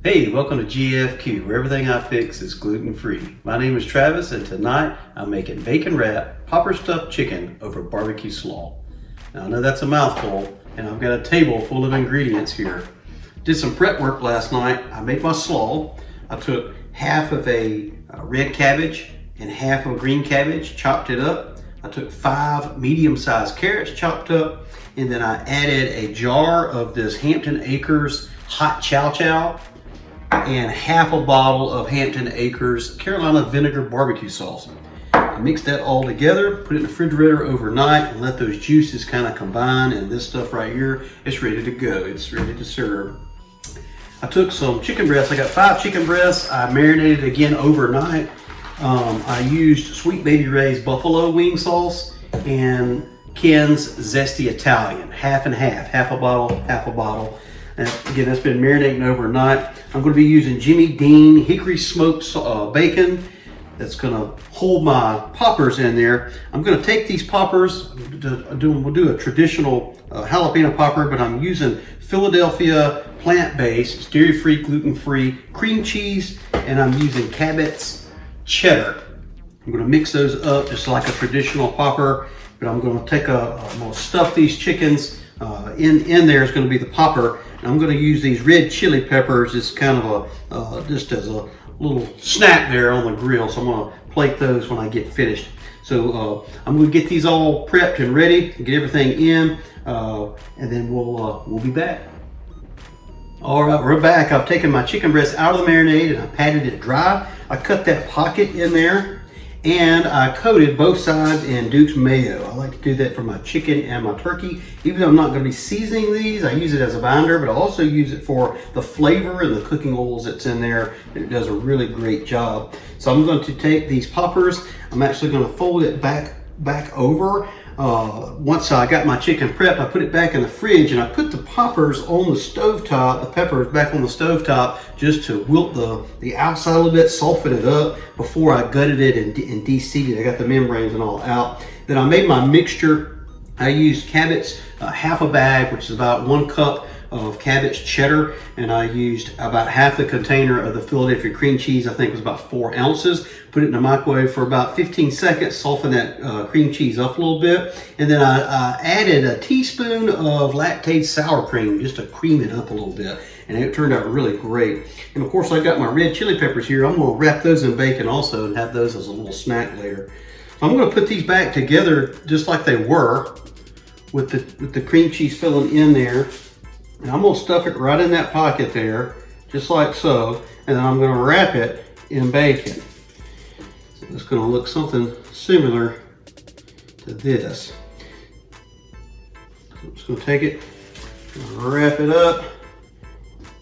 Hey, welcome to GFQ, where everything I fix is gluten-free. My name is Travis, and tonight I'm making bacon wrap, popper stuffed chicken over BBQ Slaw. Now I know that's a mouthful, and I've got a table full of ingredients here. Did some prep work last night. I made my slaw. I took half of a red cabbage and half of a green cabbage, chopped it up. I took 5 medium-sized carrots chopped up, and then I added a jar of this Hampton Acres hot Chow and half a bottle of Hampton Acres Carolina vinegar barbecue sauce. I mix that all together, put it in the refrigerator overnight, and let those juices kind of combine, and this stuff right here is ready to go. It's ready to serve. I took some chicken breasts. I got 5 chicken breasts. I marinated again overnight. I used Sweet Baby Ray's buffalo wing sauce and Ken's Zesty Italian, half and half a bottle, half a bottle. And again, that's been marinating overnight. I'm going to be using Jimmy Dean hickory smoked bacon. That's going to hold my poppers in there. I'm going to take these poppers, we'll do a traditional jalapeno popper, but I'm using Philadelphia plant-based, dairy-free, gluten-free cream cheese, and I'm using cabot cheddar. I'm going to mix those up just like a traditional popper, but I'm going to take I'm going to stuff these chickens. In there is going to be the popper. And I'm going to use these red chili peppers as kind of just as a little snack there on the grill. So I'm going to plate those when I get finished. So I'm going to get these all prepped and ready and get everything in, and then we'll be back. All right, we're back. I've taken my chicken breast out of the marinade and I patted it dry. I cut that pocket in there and I coated both sides in Duke's mayo. I like to do that for my chicken and my turkey. Even though I'm not going to be seasoning these, I use it as a binder, but I also use it for the flavor and the cooking oils that's in there. It does a really great job. So I'm going to take these poppers. I'm actually going to fold it back over. Once I got my chicken prepped, I put it back in the fridge and I put the poppers on the stovetop, the peppers back on the stovetop, just to wilt the outside a little bit, soften it up before I gutted it and de-seeded. I got the membranes and all out. Then I made my mixture. I used cabbage, half a bag, which is about 1 cup of cabbage cheddar, and I used about half the container of the Philadelphia cream cheese. I think it was about 4 ounces. Put it in the microwave for about 15 seconds, soften that cream cheese up a little bit, and then I added a teaspoon of lactate sour cream just to cream it up a little bit, and it turned out really great. And of course, I got my red chili peppers here. I'm going to wrap those in bacon also and have those as a little snack later. So I'm going to put these back together just like they were, with the cream cheese filling in there. And I'm going to stuff it right in that pocket there, just like so, and then I'm going to wrap it in bacon. So it's going to look something similar to this. So I'm just going to take it and wrap it up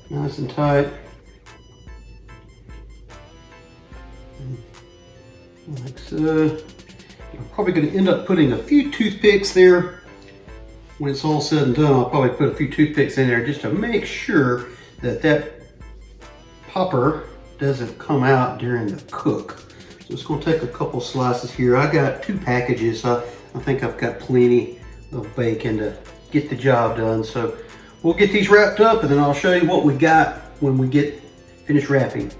nice and tight. Like so. I'm probably going to end up putting a few toothpicks there. When it's all said and done, I'll probably put a few toothpicks in there just to make sure that popper doesn't come out during the cook. So it's going to take a couple slices here. I got 2 packages. I think I've got plenty of bacon to get the job done. So we'll get these wrapped up and then I'll show you what we got when we get finished wrapping.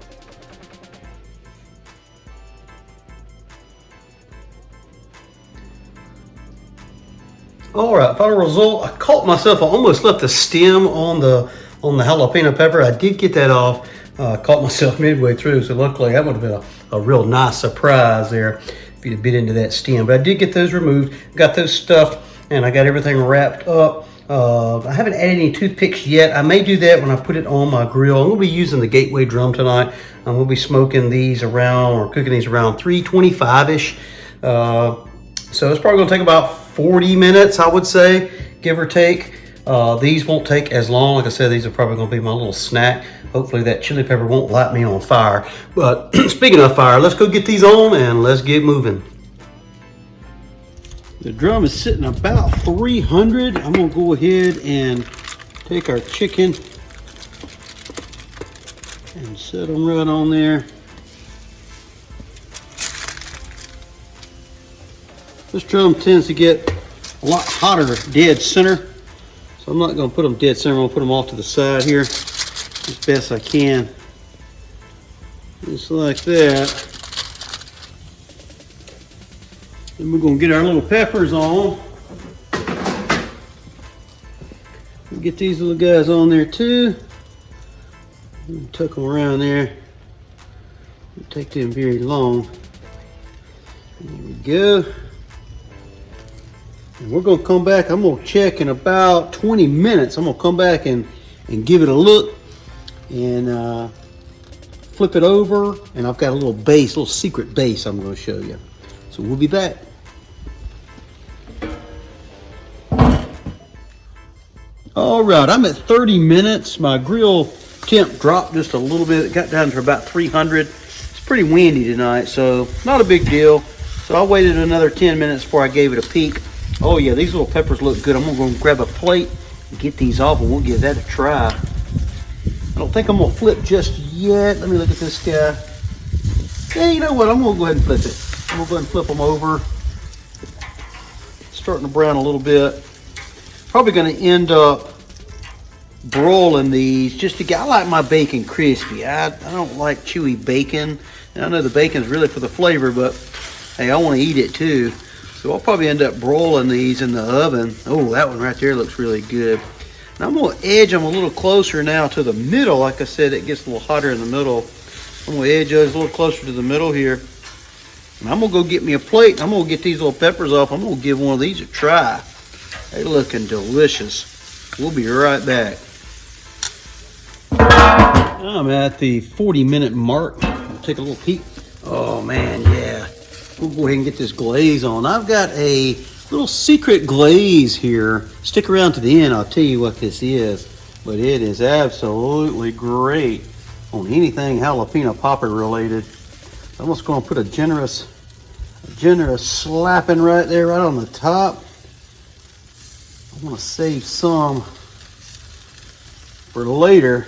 All right, final result. I caught myself. I almost left the stem on the jalapeno pepper. I did get that off. Caught myself midway through, so luckily that would have been a real nice surprise there if you'd have bit into that stem. But I did get those removed, got those stuffed, and I got everything wrapped up. I haven't added any toothpicks yet. I may do that when I put it on my grill. I'm going to be using the Gateway drum tonight. I'm going to be smoking these around, or cooking these around 325-ish. So it's probably going to take about 40 minutes, I would say, give or take. These won't take as long. Like I said, these are probably going to be my little snack. Hopefully that chili pepper won't light me on fire. But speaking of fire, let's go get these on and let's get moving. The drum is sitting about 300. I'm going to go ahead and take our chicken and set them right on there. This drum tends to get a lot hotter dead center, so I'm not going to put them dead center. I'm going to put them off to the side here. Just best I can. Just like that. Then we're gonna get our little peppers on. We'll get these little guys on there too. Tuck them around there. Don't take them very long. There we go. And we're gonna come back. I'm gonna check in about 20 minutes. I'm gonna come back and give it a look and flip it over. And I've got a little base, a little secret base I'm gonna show you. So we'll be back. All right, I'm at 30 minutes. My grill temp dropped just a little bit. It got down to about 300. It's pretty windy tonight, so not a big deal. So I waited another 10 minutes before I gave it a peek. Oh yeah, these little peppers look good. I'm gonna go grab a plate and get these off, and we'll give that a try. I don't think I'm gonna flip just yet. Let me look at this guy. Yeah, you know what? I'm gonna go ahead and flip it. I'm gonna go ahead and flip them over. Starting to brown a little bit. Probably gonna end up broiling these just to get, I like my bacon crispy. I don't like chewy bacon. And I know the bacon's really for the flavor, but hey, I want to eat it too. So I'll probably end up broiling these in the oven. Oh, that one right there looks really good. Now I'm going to edge them a little closer now to the middle. Like I said, it gets a little hotter in the middle. I'm going to edge those a little closer to the middle here. And I'm going to go get me a plate. And I'm going to get these little peppers off. I'm going to give one of these a try. They're looking delicious. We'll be right back. I'm at the 40-minute mark. I'll take a little peek. Oh man, yeah. We'll go ahead and get this glaze on. I've got a little secret glaze here. Stick around to the end, I'll tell you what this is. But it is absolutely great on anything jalapeno popper related. I'm just going to put a generous slapping right there, right on the top. I want to save some for later.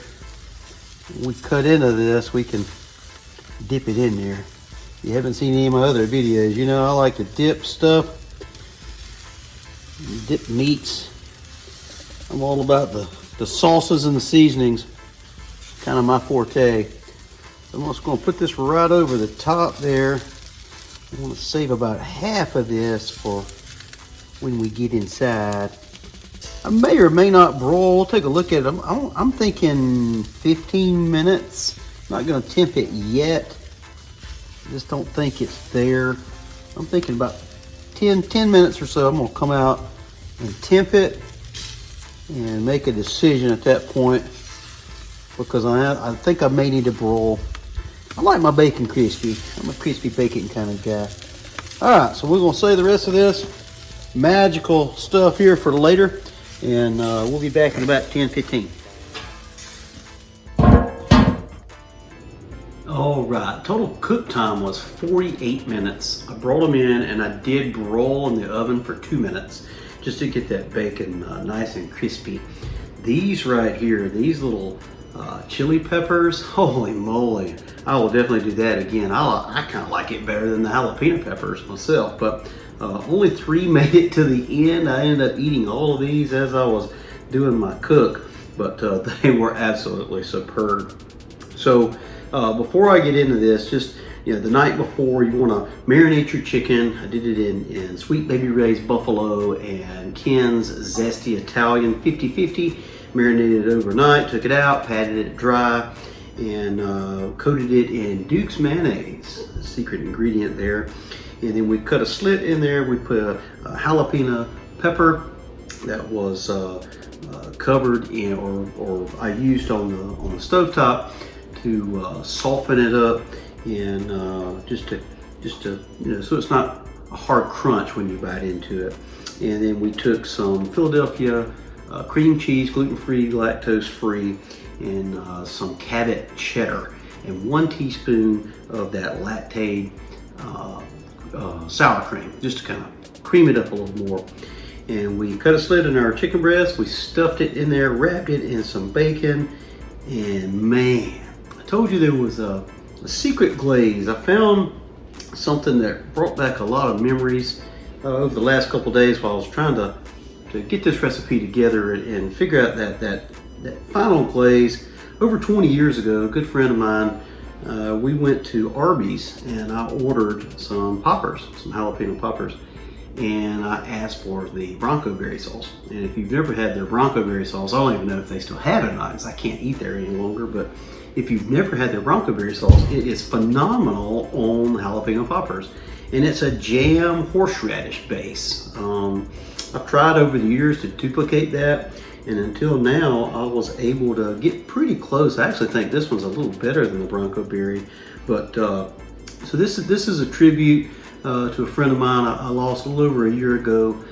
When we cut into this, we can dip it in there. If you haven't seen any of my other videos, you know I like to dip stuff, dip meats. I'm all about the sauces and the seasonings, kind of my forte. I'm just going to put this right over the top there. I want to save about half of this for when we get inside. I may or may not broil. We'll take a look at it. I'm thinking 15 minutes. Not going to temp it yet. I just don't think it's there. I'm thinking about 10 minutes or so. I'm going to come out and temp it and make a decision at that point, because I think I may need to broil. I like my bacon crispy. I'm a crispy bacon kind of guy. All right, so we're going to save the rest of this magical stuff here for later. And we'll be back in about 10-15. All right, total cook time was 48 minutes. I brought them in and I did broil in the oven for 2 minutes just to get that bacon nice and crispy. These right here, these little chili peppers, holy moly. I will definitely do that again. I kind of like it better than the jalapeno peppers myself, but only 3 made it to the end. I ended up eating all of these as I was doing my cook, but they were absolutely superb. So before I get into this, just the night before, you want to marinate your chicken. I did it in Sweet Baby Ray's Buffalo and Ken's Zesty Italian 50-50. Marinated it overnight, took it out, patted it dry, and coated it in Duke's mayonnaise, a secret ingredient there. And then we cut a slit in there. We put a jalapeno pepper that was covered in, or I used on the stovetop to soften it up, and just to so it's not a hard crunch when you bite into it. And then we took some Philadelphia cream cheese, gluten-free, lactose-free, and some cabot cheddar, and 1 teaspoon of that lactate sour cream, just to kind of cream it up a little more. And we cut a slit in our chicken breast. We stuffed it in there, wrapped it in some bacon, and man, I told you there was a secret glaze. I found something that brought back a lot of memories over the last couple days while I was trying to get this recipe together and figure out that final glaze. Over 20 years ago, a good friend of mine, we went to Arby's and I ordered some poppers, some jalapeno poppers, and I asked for the Bronco berry sauce. And if you've never had their Bronco berry sauce, I don't even know if they still have it or not, because I can't eat there any longer, but if you've never had their Bronco berry sauce, it is phenomenal on jalapeno poppers. And it's a jam horseradish base. I've tried over the years to duplicate that, and until now I was able to get pretty close. I actually think this one's a little better than the Bronco berry, but so this is a tribute to a friend of mine I lost a little over a year ago.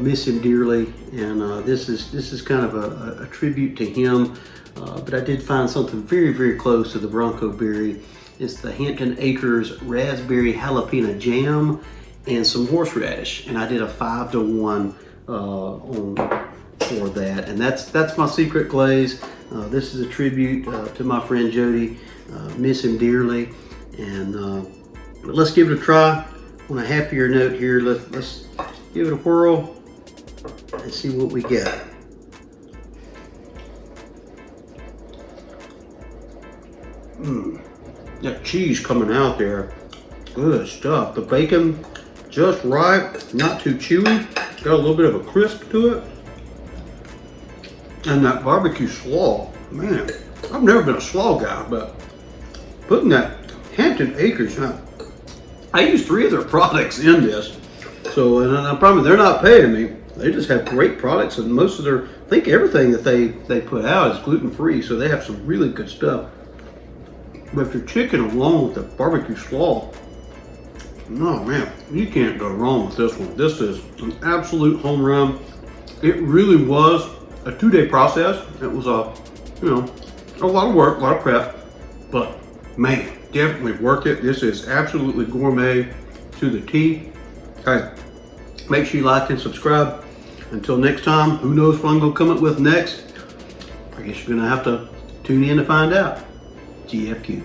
Miss him dearly, and this is kind of a tribute to him. But I did find something very, very close to the Bronco berry. It's the Hampton Acres raspberry jalapeno jam and some horseradish, and I did a 5-to-1 for that, and that's my secret glaze. This is a tribute to my friend Jody. Miss him dearly, and but let's give it a try. On a happier note here, let's give it a whirl and see what we get. That cheese coming out there, good stuff. The bacon just right, not too chewy, got a little bit of a crisp to it. And that barbecue slaw, man, I've never been a slaw guy, but putting that Hampton Acres, I use 3 of their products in this. So, and I promise they're not paying me. They just have great products, and most of their, I think everything that they put out is gluten-free, so they have some really good stuff. But if you're chicken along with the barbecue slaw, no man, you can't go wrong with this one. This is an absolute home run. It really was a 2-day process. It was a lot of work, a lot of prep, but man, definitely worth it. This is absolutely gourmet to the T. Okay, make sure you like and subscribe. Until next time, who knows what I'm gonna come up with next? I guess you're gonna have to tune in to find out. GFQ.